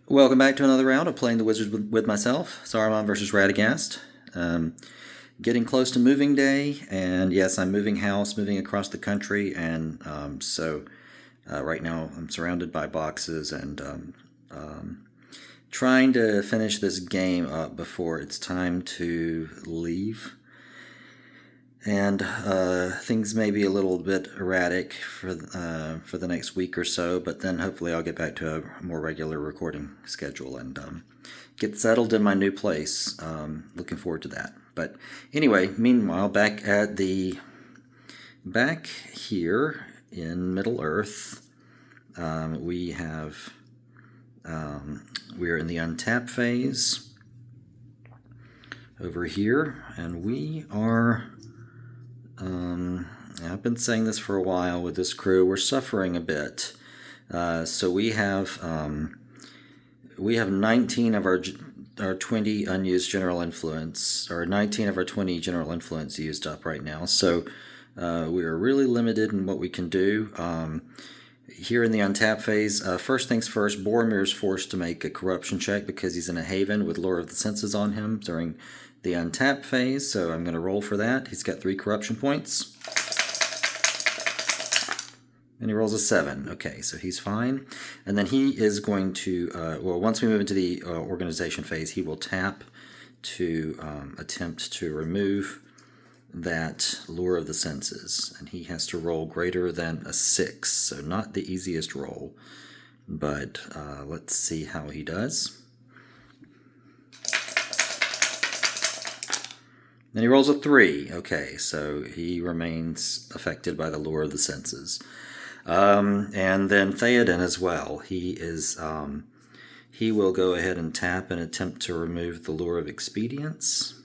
Welcome back to another round of playing the Wizards with myself, Saruman versus Radagast. Getting close to moving day, and yes, I'm moving house, moving across the country, and so right now I'm surrounded by boxes and trying to finish this game up before it's time to leave. And things may be a little bit erratic for the next week or so, but then hopefully I'll get back to a more regular recording schedule and get settled in my new place. Looking forward to that. But anyway, meanwhile, back here in Middle Earth, we have we're in the untap phase over here, and we are. I've been saying this for a while with this crew. We're suffering a bit. So we have 19 of our 20 unused general influence, or 19 of our 20 general influence used up right now. So we are really limited in what we can do. Here in the untap phase, first things first, Boromir's forced to make a corruption check because he's in a haven with Lure of the Senses on him during the untap phase, so I'm going to roll for that. He's got 3 corruption points. And he rolls a 7. Okay, so he's fine. And then he is going to, once we move into the organization phase, he will tap to attempt to remove that Lure of the Senses. And he has to roll greater than a 6, so not the easiest roll. But let's see how he does. And he rolls a 3. Okay, so he remains affected by the Lure of the Senses. And then Théoden as well. He will go ahead and tap and attempt to remove the Lure of Expedience.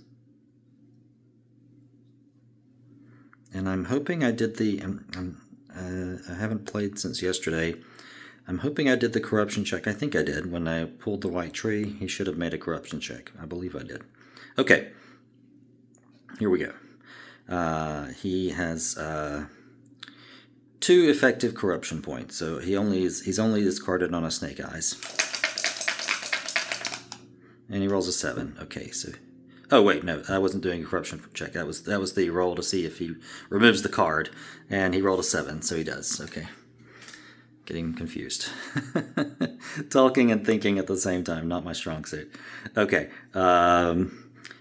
And I'm hoping I did the... I haven't played since yesterday. I'm hoping I did the corruption check. I think I did. When I pulled the white tree, he should have made a corruption check. I believe I did. Okay. Here we go. He has 2 effective corruption points, so he's only discarded on a Snake Eyes. And he rolls a 7. Okay, so oh wait, no, I wasn't doing a corruption check. That was the roll to see if he removes the card, and he rolled a 7, so he does. Okay, getting confused. Talking and thinking at the same time, not my strong suit. Okay,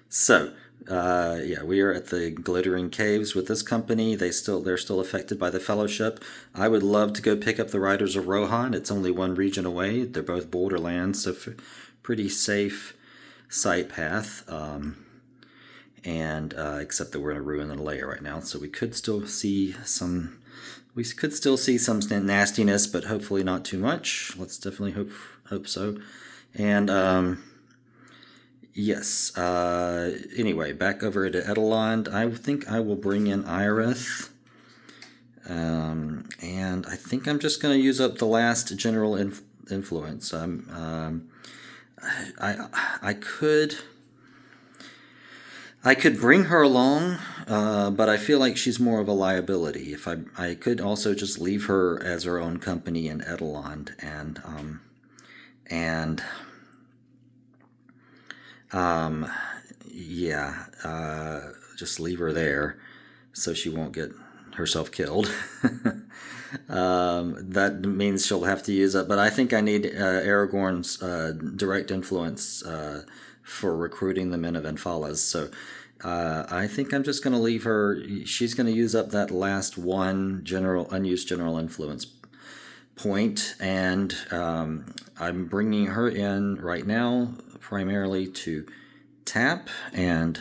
so. We are at the Glittering Caves with this company. They're still affected by the Fellowship. I would love to go pick up the Riders of Rohan. It's only 1 region away. They're both borderlands, so pretty safe sight path. Except that we're in a ruin and a lair right now, so we could still see some. We could still see some nastiness, but hopefully not too much. Let's definitely hope so. And yes. Anyway, back over to Edelond. I think I will bring in Iris. And I think I'm just going to use up the last general influence. I could bring her along, but I feel like she's more of a liability. If I could also just leave her as her own company in Edelond, just leave her there so she won't get herself killed. That means she'll have to use it, but I think I need Aragorn's direct influence for recruiting the men of Anfalas, so I think I'm just going to leave her. She's going to use up that last 1 unused general influence point, and I'm bringing her in right now primarily to tap and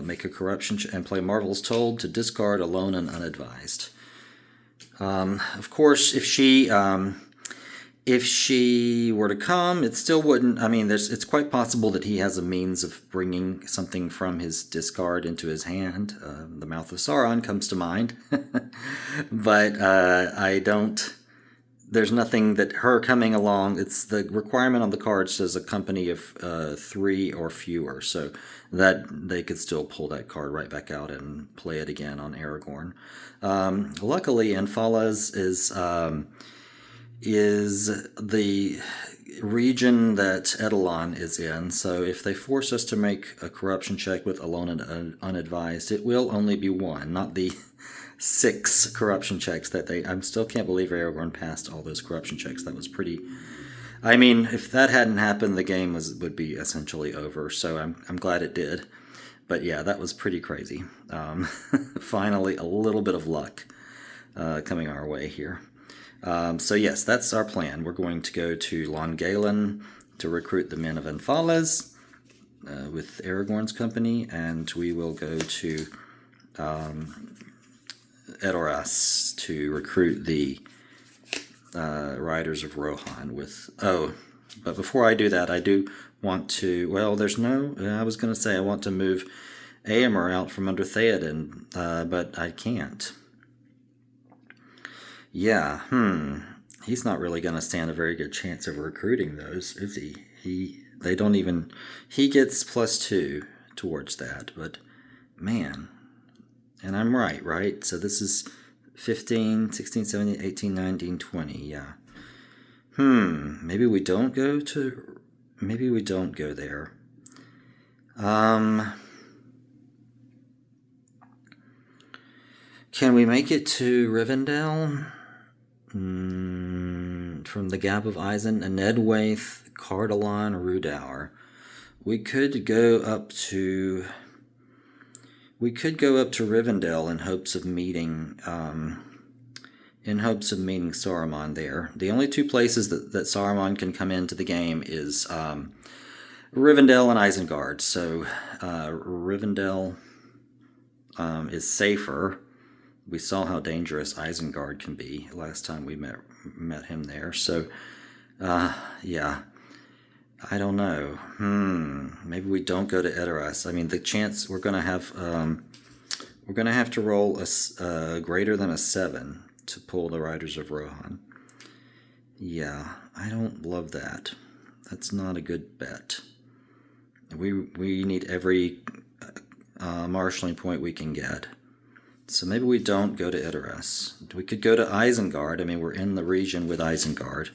make a corruption and play Marvel's Told to discard alone and unadvised. Of course, if she were to come, it still wouldn't. I mean, it's quite possible that he has a means of bringing something from his discard into his hand. The Mouth of Sauron comes to mind, but I don't. There's nothing that her coming along. It's the requirement on the card says a company of 3 or fewer, so that they could still pull that card right back out and play it again on Aragorn. Luckily, Anfalas is region that Edelon is in. So if they force us to make a corruption check with alone and unadvised, it will only be one, not the 6 corruption checks that they... I still can't believe Aragorn passed all those corruption checks. That was pretty... I mean, if that hadn't happened, the game would be essentially over. So I'm glad it did. But yeah, that was pretty crazy. Finally, a little bit of luck coming our way here. So yes, that's our plan. We're going to go to Lond Galen to recruit the men of Anfalas with Aragorn's company, and we will go to Edoras to recruit the Riders of Rohan with... Oh, but before I do that, I do want to... Well, there's no... I was going to say I want to move Éomer out from under Théoden, but I can't. Yeah, he's not really going to stand a very good chance of recruiting those, is he? They don't even... He gets +2 towards that, but man. And I'm right? So this is 15, 16, 17, 18, 19, 20, yeah. Maybe we don't go to... Maybe we don't go there. Can we make it to Rivendell? From the Gap of Isen, Nedwaith, Cardalon, Rudour. We could go up to Rivendell in hopes of meeting Saruman there. The only 2 places that Saruman can come into the game is Rivendell and Isengard. So Rivendell is safer. We saw how dangerous Isengard can be last time we met him there. So, yeah, I don't know. Maybe we don't go to Edoras. I mean, the chance we're gonna have to roll a greater than a 7 to pull the Riders of Rohan. Yeah, I don't love that. That's not a good bet. We need every marshalling point we can get. So maybe we don't go to Edoras. We could go to Isengard. I mean, we're in the region with Isengard.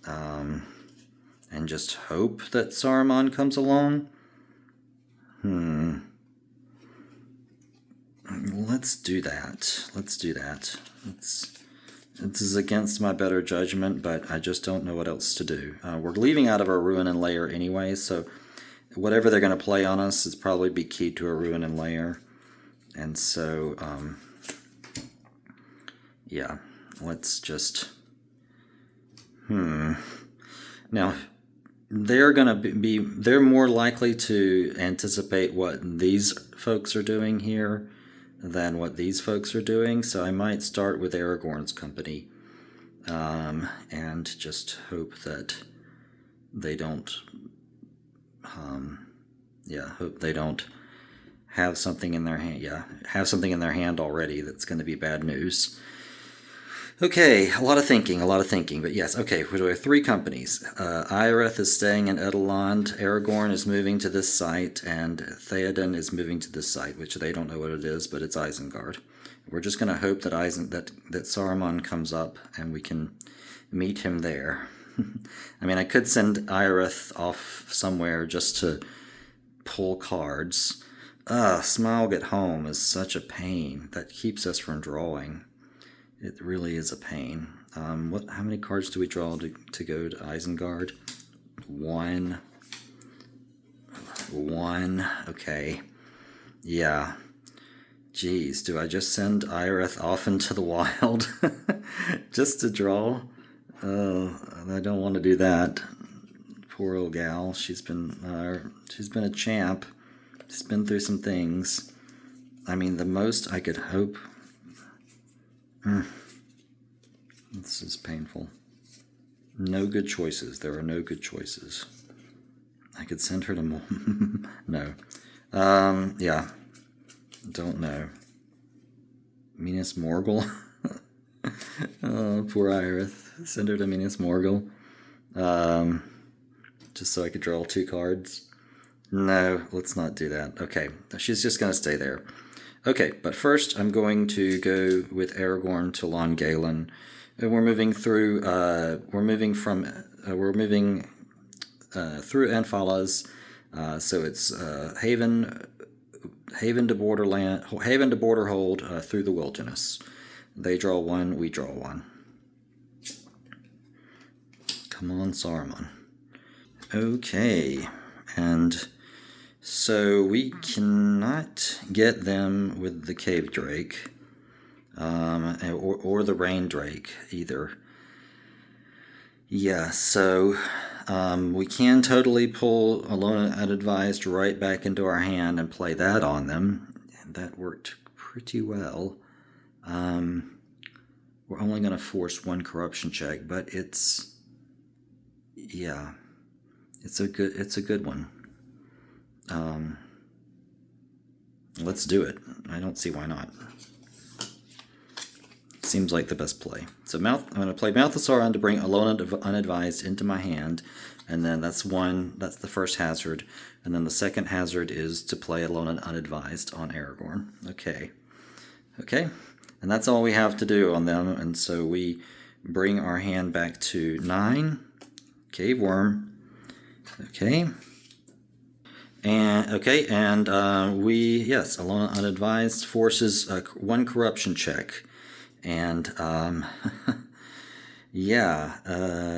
And just hope that Saruman comes along. Let's do that. This is against my better judgment, but I just don't know what else to do. We're leaving out of our Ruin and Lair anyway, so whatever they're going to play on us is probably be keyed to a Ruin and Lair. And so, yeah, let's just, Now, they're more likely to anticipate what these folks are doing here than what these folks are doing, so I might start with Aragorn's company, and just hope that they don't, hope they don't have something in their hand. Yeah, have something in their hand already that's going to be bad news. Okay, a lot of thinking, but yes, okay, we have 3 companies. Iareth is staying in Edelond, Aragorn is moving to this site, and Théoden is moving to this site, which they don't know what it is, but it's Isengard. We're just going to hope that that Saruman comes up and we can meet him there. I mean, I could send Iareth off somewhere just to pull cards. Smaug at home is such a pain. That keeps us from drawing. It really is a pain. How many cards do we draw to go to Isengard? 1. Okay. Yeah. Geez, do I just send Iareth off into the wild just to draw? I don't want to do that. Poor old gal. She's been a champ. She's been through some things. I mean, the most I could hope... This is painful. No good choices. There are no good choices. I could send her to... No. Yeah. Don't know. Minas Morgul? Oh, poor Iareth. Send her to Minas Morgul. Just so I could draw 2 cards. No, let's not do that. Okay, she's just going to stay there. Okay, but first I'm going to go with Aragorn to Lond Galen. And we're moving from we're moving through Anfalas, so it's Haven to Borderland, Haven to Borderhold through the wilderness. They draw one, we draw one. Come on, Saruman. Okay, and so we cannot get them with the Cave Drake, or the Rain Drake either. Yeah, so we can totally pull Alone Unadvised right back into our hand and play that on them. And that worked pretty well. We're only going to force one corruption check, but it's a good one. Let's do it. I don't see why not. Seems like the best play. So I'm going to play Mouth of Sauron to bring Alone Unadvised into my hand, and then that's the first hazard, and then the second hazard is to play Alone Unadvised on Aragorn. Okay, and that's all we have to do on them, and so we bring our hand back to 9, Cave Worm, okay, and Alone Unadvised forces one corruption check. And,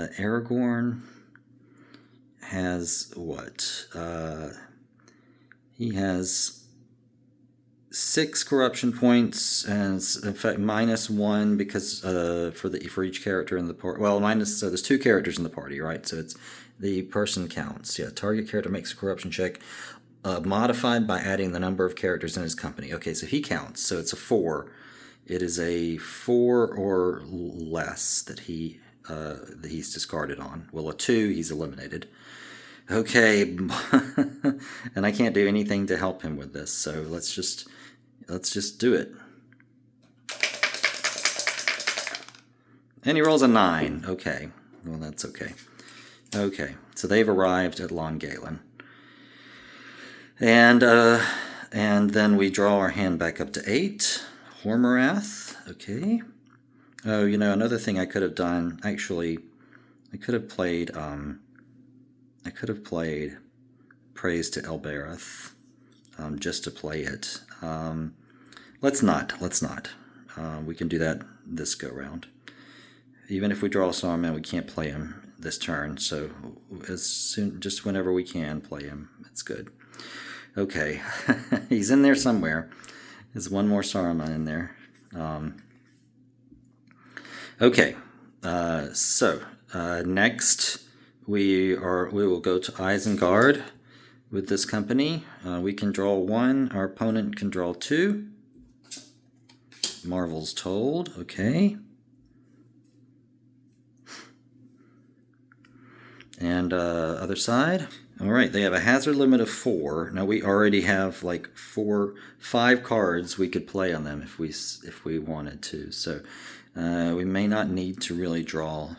Aragorn has what? He has 6 corruption points, and it's in fact -1 because for each character in the party. Well, so there's 2 characters in the party, right? So it's the person counts. Yeah, target character makes a corruption check, modified by adding the number of characters in his company. Okay, so he counts. So it's a 4. It is a 4 or less that he's discarded on. Well, a 2, he's eliminated. Okay, and I can't do anything to help him with this, so let's just do it. And he rolls a 9. Okay, well that's okay. Okay, so they've arrived at Lond Galen, and then we draw our hand back up to 8. Hormorath, okay. Oh, another thing I could have done, actually, I could have played Praise to Elbereth, just to play it. Let's not. We can do that this go-round. Even if we draw Saruman, we can't play him this turn, so just whenever we can play him, it's good. Okay, he's in there somewhere. There's one more Saruman in there. Okay, so next we will go to Isengard with this company. We can draw 1. Our opponent can draw 2. Marvel's Told. Okay. And other side. All right, they have a hazard limit of 4. Now we already have like 5 cards we could play on them if we wanted to. So we may not need to really draw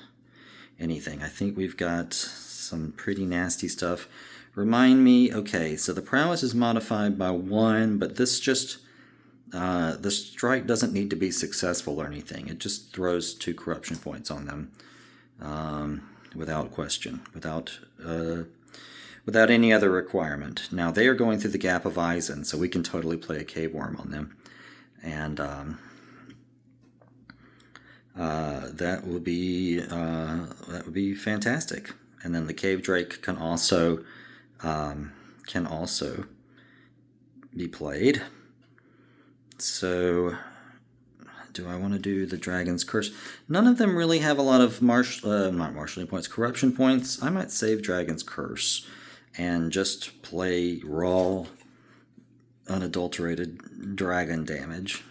anything. I think we've got some pretty nasty stuff. Remind me. Okay, so the prowess is modified by 1, but this just the strike doesn't need to be successful or anything. It just throws 2 corruption points on them without question, without any other requirement. Now, they are going through the Gap of Isen, so we can totally play a Cave Worm on them. And that would be fantastic. And then the Cave Drake can also be played. So, do I want to do the Dragon's Curse? None of them really have a lot of corruption points. I might save Dragon's Curse and just play raw, unadulterated dragon damage.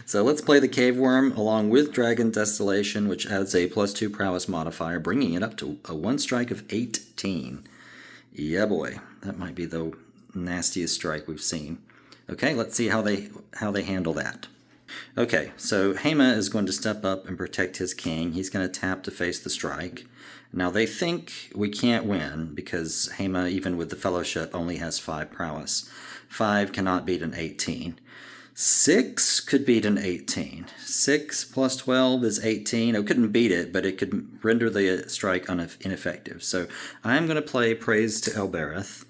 So let's play the Cave Worm along with Dragon Desolation, which adds a +2 prowess modifier, bringing it up to a 1 strike of 18. Yeah, boy, that might be the nastiest strike we've seen. Okay, let's see how they handle that. Okay, so Hema is going to step up and protect his king. He's going to tap to face the strike. Now, they think we can't win because Hema, even with the Fellowship, only has 5 prowess. 5 cannot beat an 18. 6 could beat an 18. 6 plus 12 is 18. It couldn't beat it, but it could render the strike ineffective. So I'm going to play Praise to Elbereth,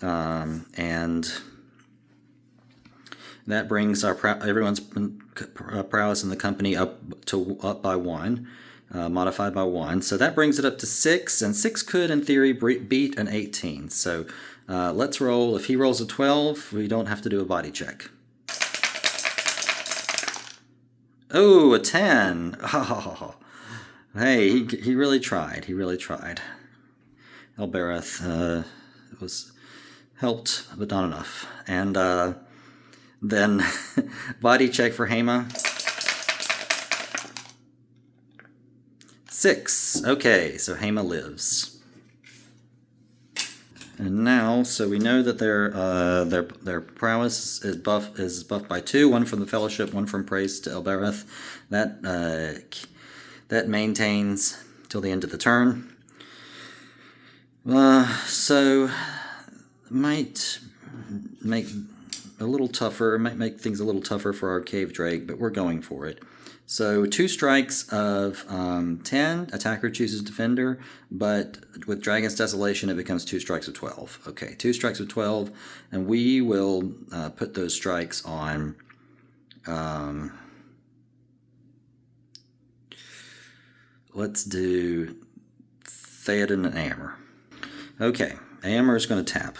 and that brings everyone's prowess in the company up by 1, modified by 1. So that brings it up to 6, and 6 could, in theory, beat an 18. So let's roll. If he rolls a 12, we don't have to do a body check. Oh, a 10. Oh, hey, he really tried. He really tried. Elbereth was helped, but not enough. And then body check for Hema. 6. Okay, so Hema lives. And now, so we know that their prowess is buffed by 2, 1 from the Fellowship, 1 from Praise to Elbereth. That maintains till the end of the turn. So might make a little tougher. Might make things a little tougher for our Cave Drake, but we're going for it. So 2 strikes of 10, attacker chooses defender, but with Dragon's Desolation it becomes 2 strikes of 12. Okay, 2 strikes of 12, and we will put those strikes on let's do Théoden and Éomer. Okay, Éomer is going to tap,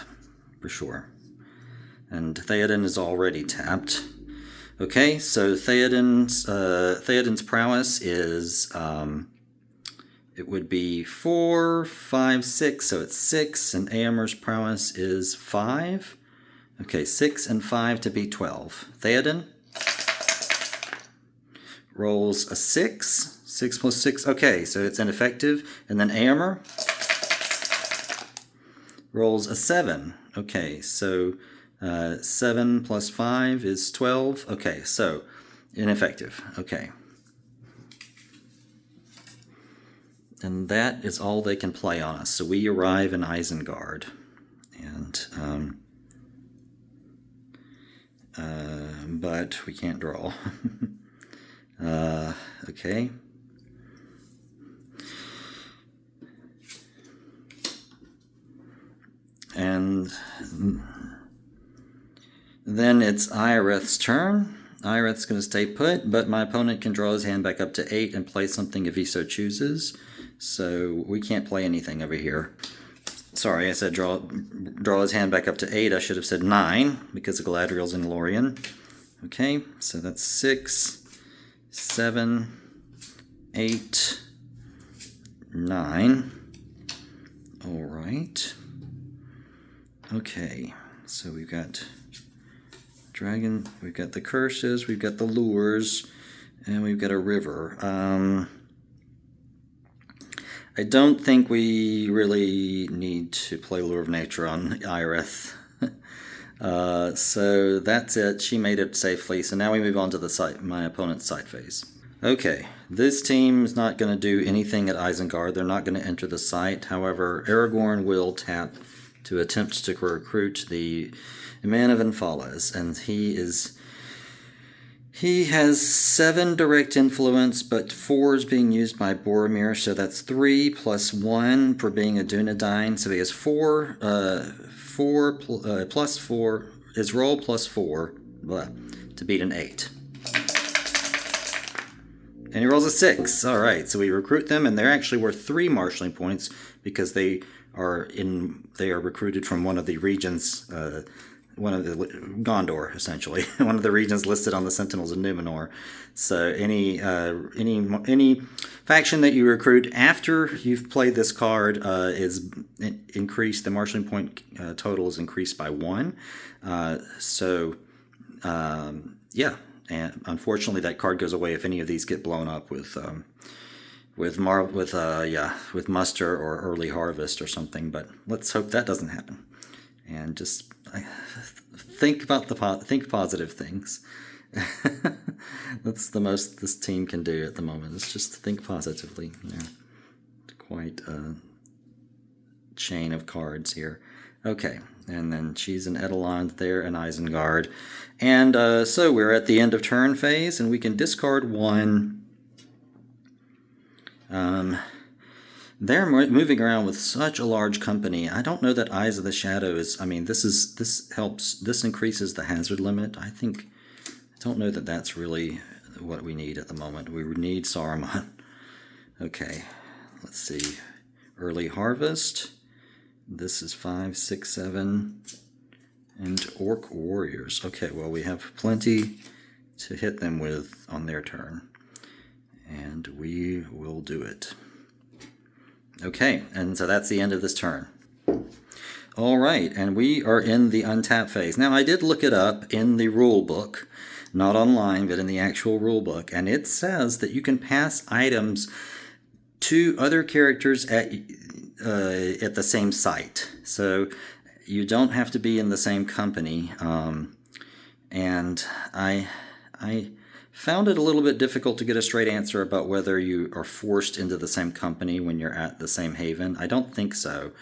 for sure. And Théoden is already tapped. Okay, so Théoden's prowess is, it would be 4, 5, 6, so it's 6, and Éomer's prowess is 5. Okay, 6 and 5 to beat 12. Théoden rolls a 6. 6 plus 6, okay, so it's ineffective. And then Éomer rolls a 7. Okay, so 7 plus 5 is 12. Okay, so ineffective. Okay. And that is all they can play on us. So we arrive in Isengard. And, but we can't draw. Okay. And then it's Iareth's turn. Iareth's going to stay put, but my opponent can draw his hand back up to 8 and play something if he so chooses. So we can't play anything over here. Sorry, I said draw his hand back up to 8. I should have said 9 because of Galadriel's in Lorien. Okay, so that's 6, 7, 8, 9. All right. Okay, so we've got dragon, we've got the curses, we've got the lures, and we've got a river. I don't think we really need to play Lure of Nature on Iareth. So that's it. She made it safely. So now we move on to the my opponent's side phase. Okay, this team is not going to do anything at Isengard. They're not going to enter the site. However, Aragorn will tap to attempt to recruit the Man of Anfalas, and he has 7 direct influence, but 4 is being used by Boromir, so that's 3 plus 1 for being a Dunedain. So he has 4 plus 4, his roll plus 4 to beat an 8. And he rolls a 6. All right, so we recruit them, and they're actually worth 3 marshalling points because they are recruited from one of the regions, one of the Gondor, essentially, one of the regions listed on the Sentinels of Numenor. So any faction that you recruit after you've played this card is increased. The marshalling point total is increased by 1. Yeah, and unfortunately that card goes away if any of these get blown up with muster or early harvest or something. But let's hope that doesn't happen. And just think positive things. That's the most this team can do at the moment. Is just think positively. They're quite chain of cards here. Okay, and then she's in Edelond there in Isengard. And so we're at the end of turn phase, and we can discard one. They're moving around with such a large company. I don't know that Eyes of the Shadow is... I mean, this helps... This increases the hazard limit. I don't know that that's really what we need at the moment. We need Saruman. Okay, let's see. Early Harvest. This is 5, 6, 7. And Orc Warriors. Okay, well, we have plenty to hit them with on their turn. And we will do it. Okay, and so that's the end of this turn. All right, and we are in the untap phase. Now, I did look it up in the rule book, not online, but in the actual rule book, and it says that you can pass items to other characters at the same site. So you don't have to be in the same company, and I found it a little bit difficult to get a straight answer about whether you are forced into the same company when you're at the same haven. I don't think so.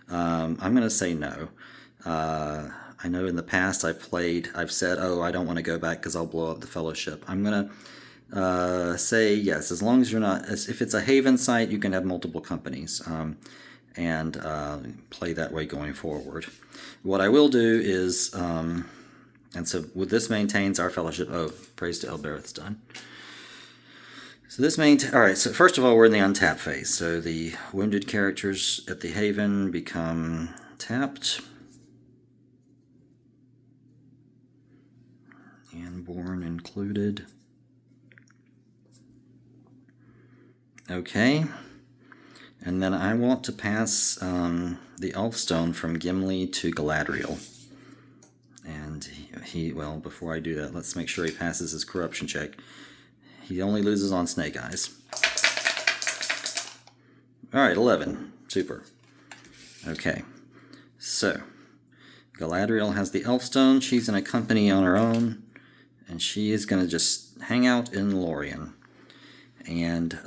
I'm going to say no. I know in the past I've said, oh, I don't want to go back because I'll blow up the Fellowship. I'm going to say yes, as long as you're not, if it's a haven site, you can have multiple companies and play that way going forward. What I will do is... and so this maintains our fellowship. Oh, praise to Elbereth's done. So this all right, so first of all, we're in the untap phase. So the wounded characters at the haven become tapped. Anborn included. Okay. And then I want to pass the Elfstone from Gimli to Galadriel. And well, before I do that, let's make sure he passes his corruption check. He only loses on Snake Eyes. All right, 11. Super. Okay. So, Galadriel has the Elfstone. She's in a company on her own. And she is going to just hang out in Lorien. And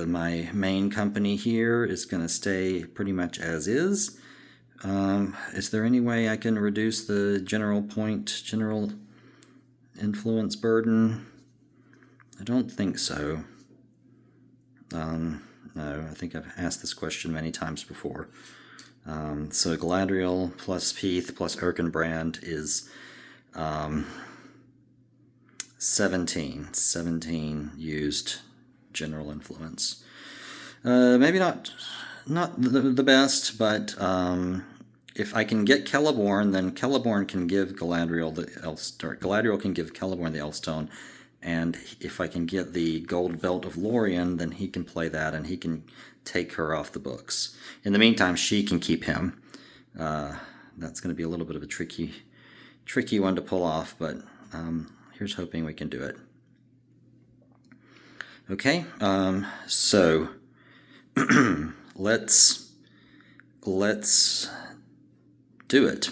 my main company here is going to stay pretty much as is. Is there any way I can reduce the general influence burden? I don't think so. No, I think I've asked this question many times before. So Galadriel plus Peeth plus Erkenbrand is 17. 17 used general influence. Maybe not the best, but if I can get Celeborn, then Celeborn can give Galadriel the Elfstone. Galadriel can give Celeborn the Elfstone, and if I can get the Gold Belt of Lorien, then he can play that, and he can take her off the books. In the meantime, she can keep him. That's going to be a little bit of a tricky one to pull off, but here's hoping we can do it. Okay, so let's do it.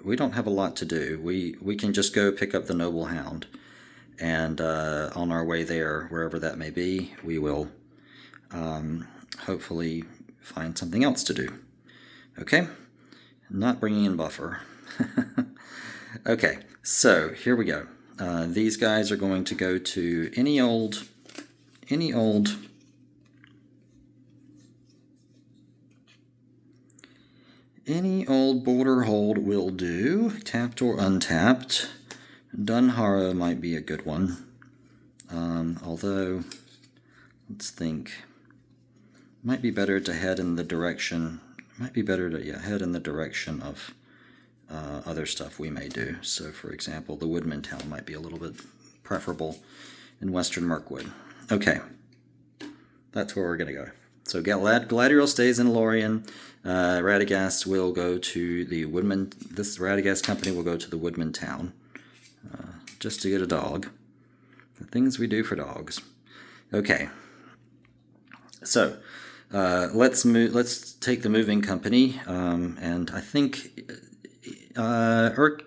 We don't have a lot to do. We can just go pick up the Noble Hound, and on our way there, wherever that may be, we will hopefully find something else to do. Okay? Not bringing in buffer. Okay, so here we go. These guys are going to go to any old border hold will do, tapped or untapped. Dunharrow might be a good one. Although, let's think. Might be better to head in the direction. Head in the direction of other stuff we may do. So, for example, the Woodman town might be a little bit preferable in Western Mirkwood. Okay, that's where we're going to go. So Galadriel stays in Lorien. Radagast will go to the Woodman. This Radagast company will go to the Woodman town just to get a dog. The things we do for dogs. Okay. So let's move. Let's take the moving company, and I think Erkenbrand.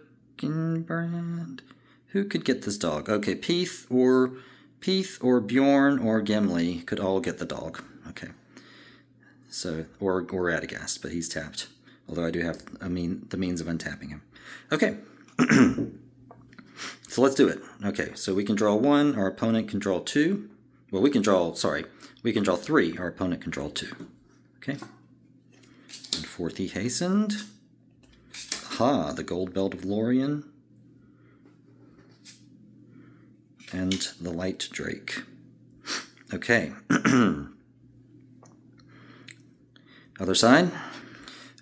Who could get this dog? Okay, Peeth or Bjorn or Gimli could all get the dog. Okay. So, or Radagast, but he's tapped. Although I do have, the means of untapping him. Okay. So let's do it. Okay, so we can draw 1, our opponent can draw 2. Well, we can draw 3, our opponent can draw 2. Okay. And forth he hastened. Ha, the gold belt of Lorien. And the light drake. Okay. Other side.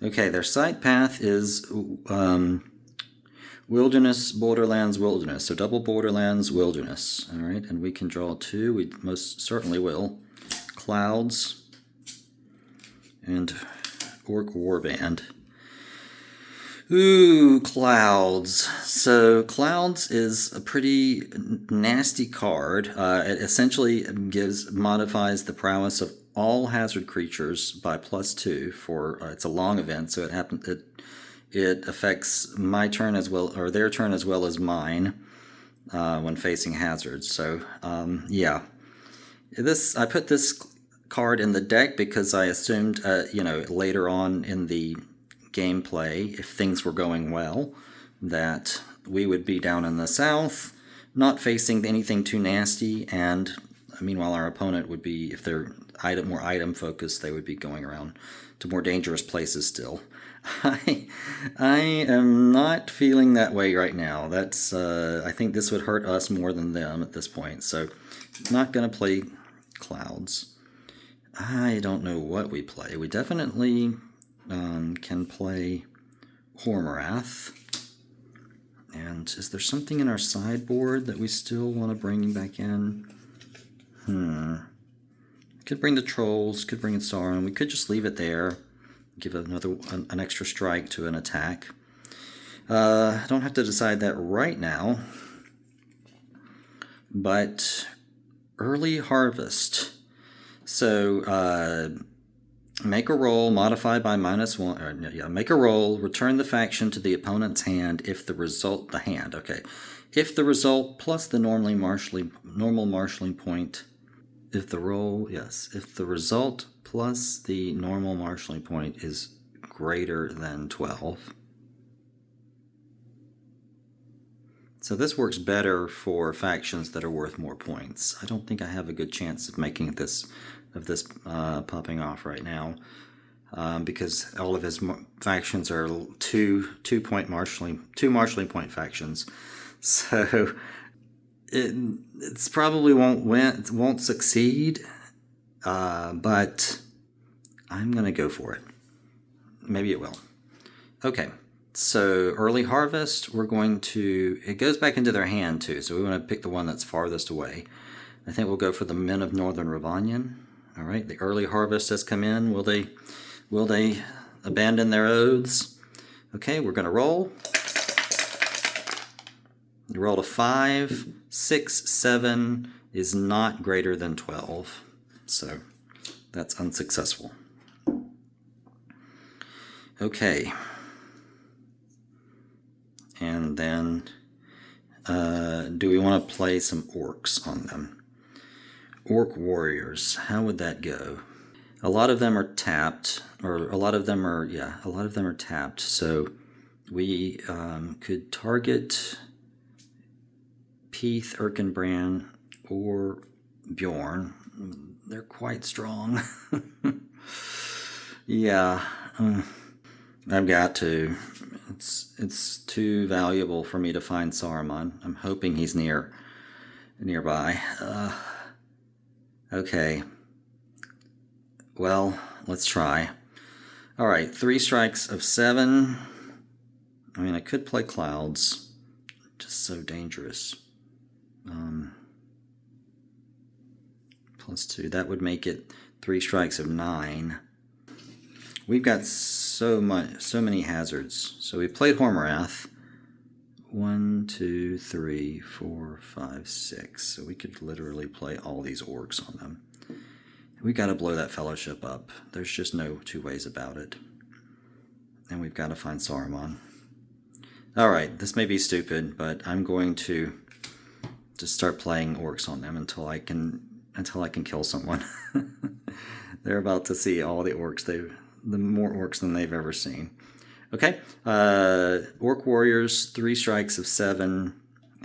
Okay, their side path is wilderness, borderlands, wilderness. So double borderlands, wilderness. All right, and we can draw 2. We most certainly will. Clouds and orc warband. Ooh, clouds. So clouds is a pretty nasty card. It essentially modifies the prowess of all hazard creatures by +2 for it's a long event, so it affects my turn as well, or their turn as well as mine when facing hazards. So yeah, I put this card in the deck because I assumed later on in the gameplay, if things were going well, that we would be down in the south, not facing anything too nasty, and meanwhile our opponent would be, if they're more item focused, they would be going around to more dangerous places still. I am not feeling that way right now. That's I think this would hurt us more than them at this point, so I'm not going to play clouds. I don't know what we play. We definitely can play Hormorath. And is there something in our sideboard that we still want to bring back in? Could bring the trolls, could bring in Sauron. We could just leave it there, give an extra strike to an attack. I don't have to decide that right now. But early harvest. So make a roll modified by -1. Make a roll. Return the faction to the opponent's hand if the result if the result plus the normal marshalling point. If the result plus the normal marshalling point is greater than 12. So this works better for factions that are worth more points. I don't think I have a good chance of making this popping off right now, because all of his factions are two marshalling point factions. So it's probably won't succeed, but I'm gonna go for it. Maybe it will. Okay. So early harvest, it goes back into their hand too, so we want to pick the one that's farthest away. I think we'll go for the Men of Northern Rivanion. All right, the early harvest has come in. Will they abandon their oaths? Okay, we're going to roll. You rolled a 5, 6, 7 is not greater than 12, so that's unsuccessful. Okay. And then, do we want to play some orcs on them? Orc warriors, how would that go? A lot of them are tapped, tapped, so we could target Peeth, Erkenbrand, or Bjorn. They're quite strong. Yeah, I've got to. It's too valuable for me to find Saruman. I'm hoping he's nearby. Okay. Well, let's try. All right, 3 strikes of 7. I could play clouds. Just so dangerous. +2. That would make it 3 strikes of 9. We've got so many hazards. So we played Hormorath. 1, 2, 3, 4, 5, 6. So we could literally play all these orcs on them. We got to blow that fellowship up. There's just no two ways about it. And we've got to find Saruman. All right, this may be stupid, but I'm going to just start playing orcs on them until I can kill someone. They're about to see all the orcs. The more orcs than they've ever seen. Okay, orc warriors, 3 strikes of 7.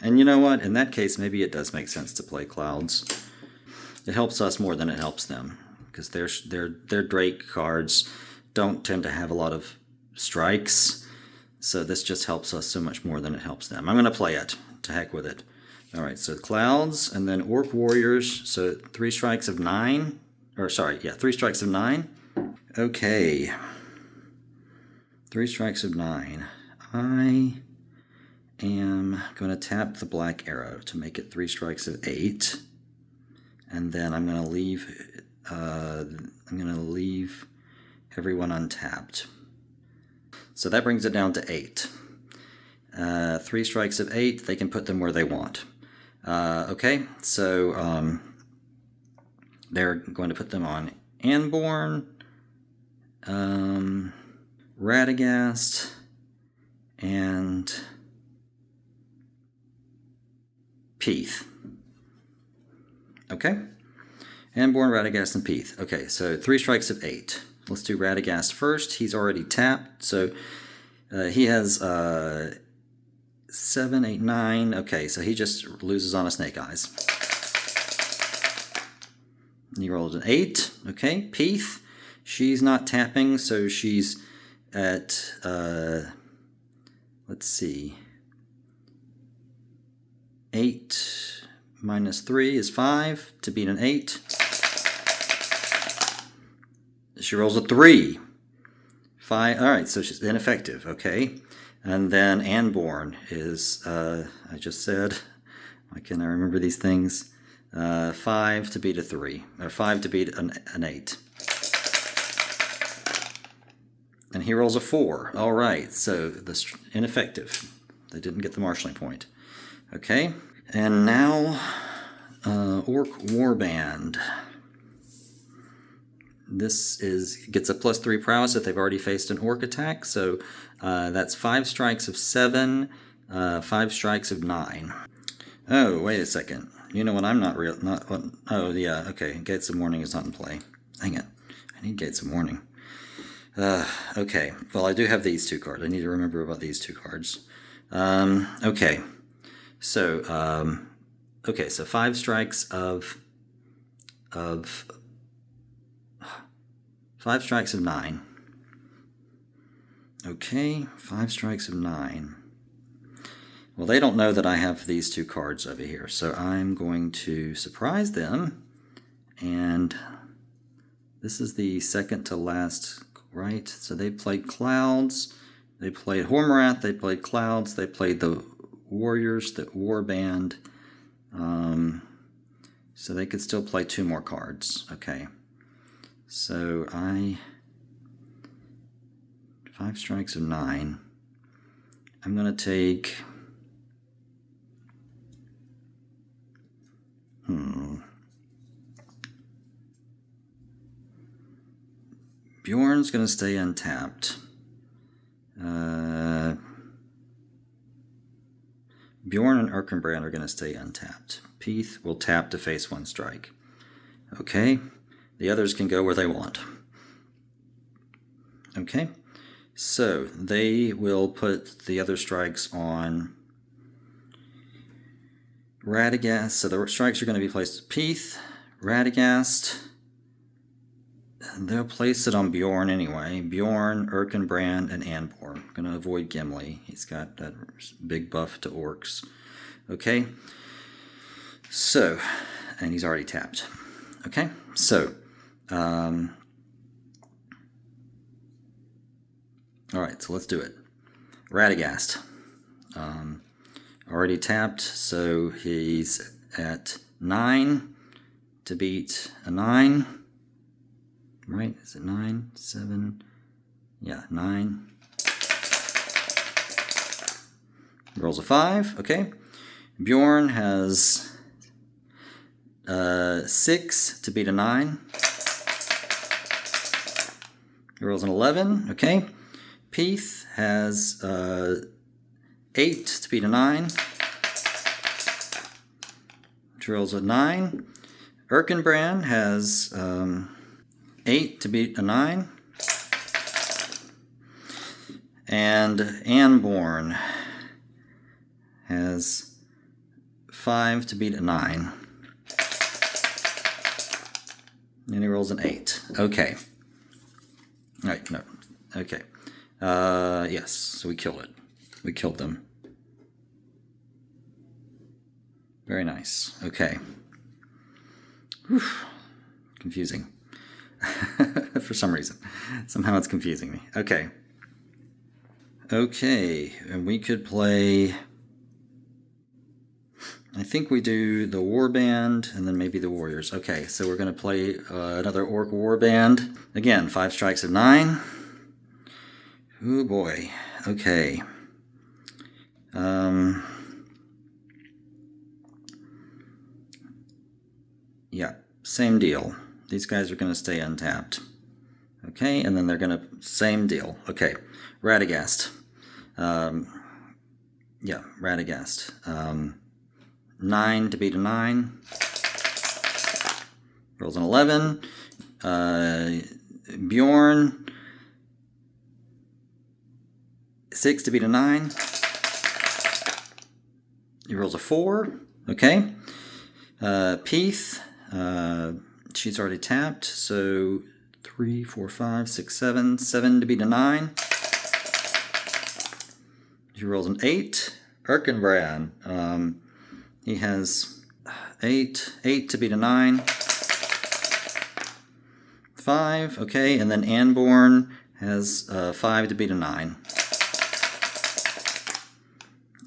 And you know what? In that case, maybe it does make sense to play clouds. It helps us more than it helps them, because their Drake cards don't tend to have a lot of strikes. So this just helps us so much more than it helps them. I'm going to play it. To heck with it. All right, so clouds, and then orc warriors. So 3 strikes of 9. Or sorry, yeah, 3 strikes of 9. Okay. 3 strikes of 9. I am going to tap the black arrow to make it 3 strikes of 8. And then I'm going to leave everyone untapped. So that brings it down to 8. 3 strikes of 8, they can put them where they want. Okay, so they're going to put them on Anborn, Radagast, and Peeth. Okay, Anborn, Radagast, and Peeth. Okay, so 3 strikes of 8. Let's do Radagast first. He's already tapped, so he has 7, 8, 9. Okay, so he just loses on a snake eyes. He rolled an 8. Okay, Peeth. She's not tapping, so she's at, let's see, 8 minus 3 is 5 to beat an 8. She rolls a 3. 5. All right, so she's ineffective. Okay. And then Anborn is, I just said, why can't I remember these things? 5 to beat a 3, or 5 to beat an 8. And he rolls a 4. All right, so ineffective. They didn't get the marshalling point. Okay, and now Orc Warband. This gets a +3 prowess if they've already faced an orc attack, so that's 5 strikes of 7, 5 strikes of 9. Oh, wait a second. You know what? Oh, yeah. Okay. Gates of Morning is not in play. Dang it. I need Gates of Morning. Okay. Well, I do have these 2 cards. I need to remember about these 2 cards. Okay. So, so 5 strikes of 5 strikes of 9. Okay, 5 strikes of 9. Well, they don't know that I have these 2 cards over here, so I'm going to surprise them. And this is the second to last, right? So they played Clouds, they played Hormarath, they played Clouds, they played the Warriors, the Warband. So they could still play 2 more cards. Okay. So 5 strikes of 9. I'm going to take... Bjorn's going to stay untapped. Bjorn and Erkenbrand are going to stay untapped. Peeth will tap to face 1 strike. Okay. The others can go where they want. Okay. So they will put the other strikes on Radagast. So the strikes are going to be placed at Peeth, Radagast. They'll place it on Bjorn anyway. Bjorn, Erkenbrand, and Anborn. I'm going to avoid Gimli. He's got that big buff to orcs. Okay. So, and he's already tapped. Okay. So, all right, so let's do it. Radagast. Already tapped, so he's at 9 to beat a 9. Right? Is it 9? 7? Yeah, 9. Rolls a 5. Okay. Bjorn has 6 to beat a 9. He rolls an 11. Okay. Peeth has 8 to beat a 9. Which rolls a 9. Erkenbrand has 8 to beat a 9. And Anborn has 5 to beat a 9. And he rolls an 8. Okay. Alright, no. Okay. Yes, so we killed it. We killed them. Very nice. Okay. Whew. Confusing. For some reason. Somehow it's confusing me. Okay. Okay, and we could play... I think we do the warband and then maybe the warriors. Okay, so we're going to play another orc warband. Again, 5 strikes of 9. Oh boy. Okay. Yeah, same deal. These guys are going to stay untapped. Okay, and then they're going to... Same deal. Okay, Radagast. Yeah, Radagast. 9 to beat a 9. Rolls an 11. Bjorn. 6 to beat a 9. He rolls a 4. Okay. Peath. She's already tapped. So 3, 4, 5, 6, 7. 7 to beat a 9. He rolls an 8. Erkenbrand. He has 8 to beat a 9. 5, okay, and then Anborn has 5 to beat a 9.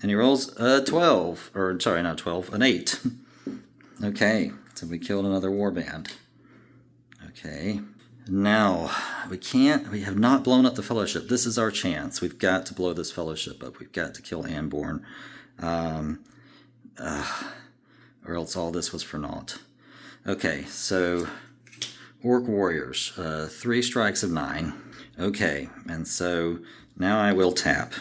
And he rolls a 12, or sorry, not 12, an 8. Okay, so we killed another warband. Okay, now we have not blown up the fellowship. This is our chance. We've got to blow this fellowship up. We've got to kill Anborn. Or else all this was for naught. Okay, so Orc Warriors, 3 strikes of 9. Okay, and so now I will tap.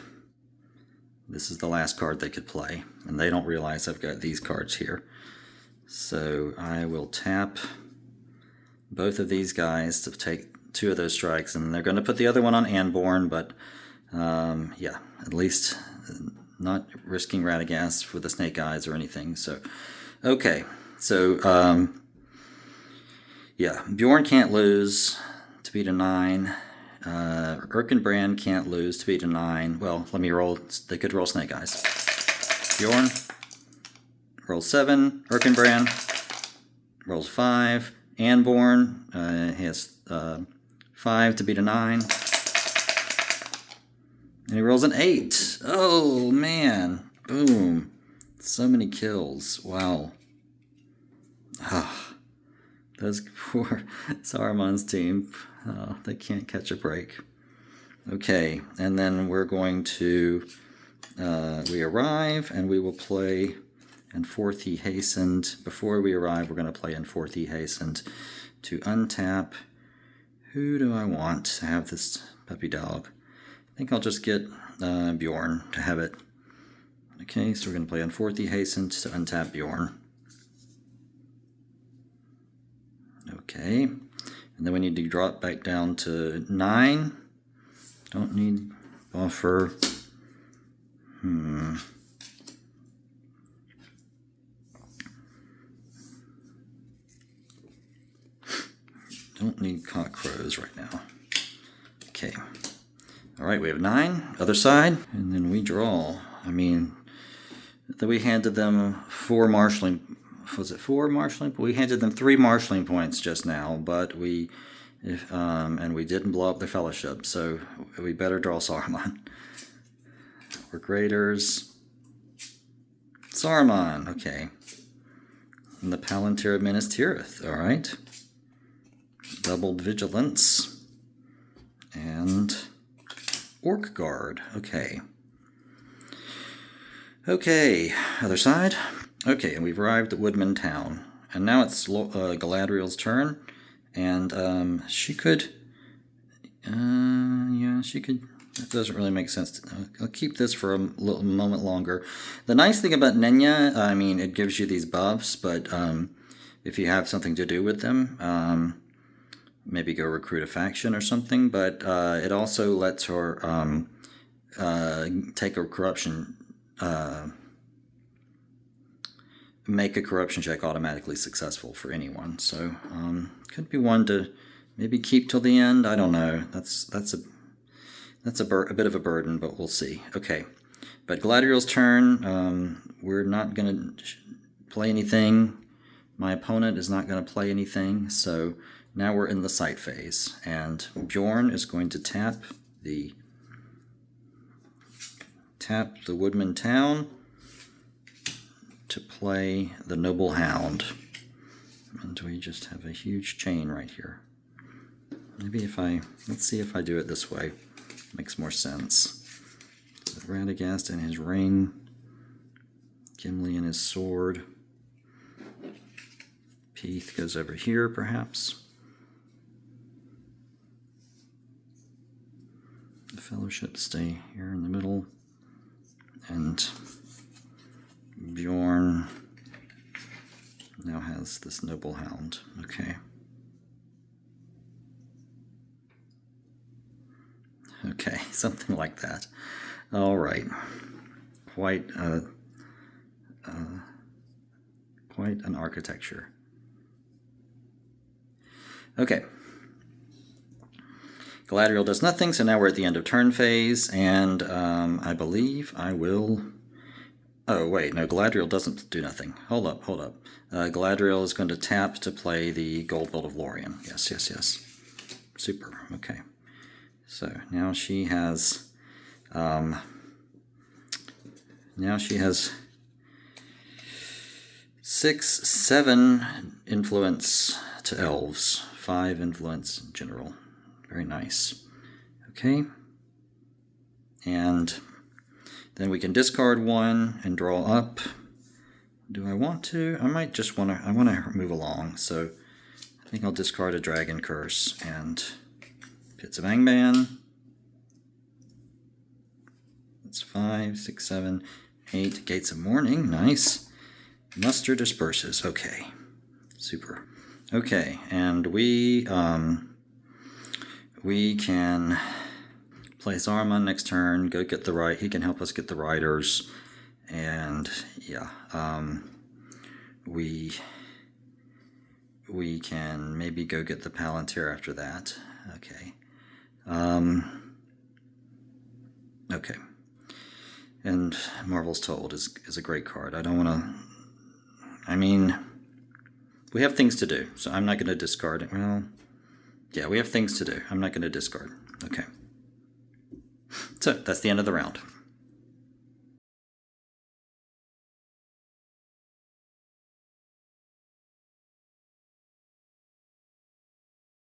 This is the last card they could play, and they don't realize I've got these cards here. So I will tap both of these guys to take 2 of those strikes, and they're going to put the other one on Anborn, but yeah, at least not risking Radagast for the snake eyes or anything. So, okay, so yeah, Bjorn can't lose to beat a 9. Erkenbrand can't lose to beat a 9. Well, let me roll. They could roll snake eyes. Bjorn rolls 7. Erkenbrand rolls 5. Anborn he has 5 to beat a 9. And he rolls an 8. Oh, man. Boom. So many kills. Wow. Ah, those poor Saruman's team. Oh, they can't catch a break. Okay, and then we're going to... we arrive, and we will play Enforthy Hastened. Before we arrive, we're going to play Enforthy Hastened to untap. Who do I want to have this puppy dog? I think I'll just get Bjorn to have it. Okay, so we're going to play Enforthy Hastened to untap Bjorn. Okay, and then we need to drop back down to 9. Don't need buffer. Don't need cockcrows right now. Okay. Alright, we have 9. Other side. And then we draw. I mean, we handed them 4 marshalling... Was it 4 marshalling? We handed them 3 marshalling points just now, but we... and we didn't blow up the fellowship, so we better draw Saruman. Orc Raiders. Saruman, okay. And the Palantir of Minas Tirith, alright. Doubled Vigilance. And Orc Guard, okay. Okay, other side. Okay, and we've arrived at Woodman Town. And now it's Galadriel's turn. And she could... yeah, she could... It doesn't really make sense. I'll keep this for a little moment longer. The nice thing about Nenya, I mean, it gives you these buffs, but if you have something to do with them, maybe go recruit a faction or something, but it also lets her take a corruption, make a corruption check automatically successful for anyone. So could be one to maybe keep till the end. I don't know. That's a bit of a burden, but we'll see. Okay, but Galadriel's turn. We're not going to play anything. My opponent is not going to play anything, so now we're in the sight phase, and Bjorn is going to tap the Woodman town to play the Noble Hound. And we just have a huge chain right here. Maybe let's see if I do it this way. Makes more sense. So Radagast and his ring, Gimli and his sword. Peath goes over here, perhaps. The Fellowship stay here in the middle. And Bjorn now has this Noble Hound. Okay. Okay, something like that. All right. Quite an architecture. Okay. Galadriel does nothing, so now we're at the end of turn phase, and I believe I will... Oh, wait, no, Galadriel doesn't do nothing. Hold up. Galadriel is going to tap to play the Gold Bolt of Lorien. Yes. Super, okay. So now she has... seven influence to elves, 5 influence in general. Very nice. Okay. And then we can discard 1 and draw up. Do I want to? I might just want to... I want to move along, so I think I'll discard a Dragon Curse and Pits of Angband. That's 5, 6, 7, 8. Gates of Mourning. Nice. Muster disperses. Okay. Super. Okay, and we can play Saruman next turn, go get the right... He can help us get the riders, and yeah, we can maybe go get the Palantir after that. Okay. Okay. And Marvel's Told is a great card. I don't want to... I mean, we have things to do, so I'm not going to discard it. Well, yeah, we have things to do. I'm not going to discard. Okay. So, that's the end of the round.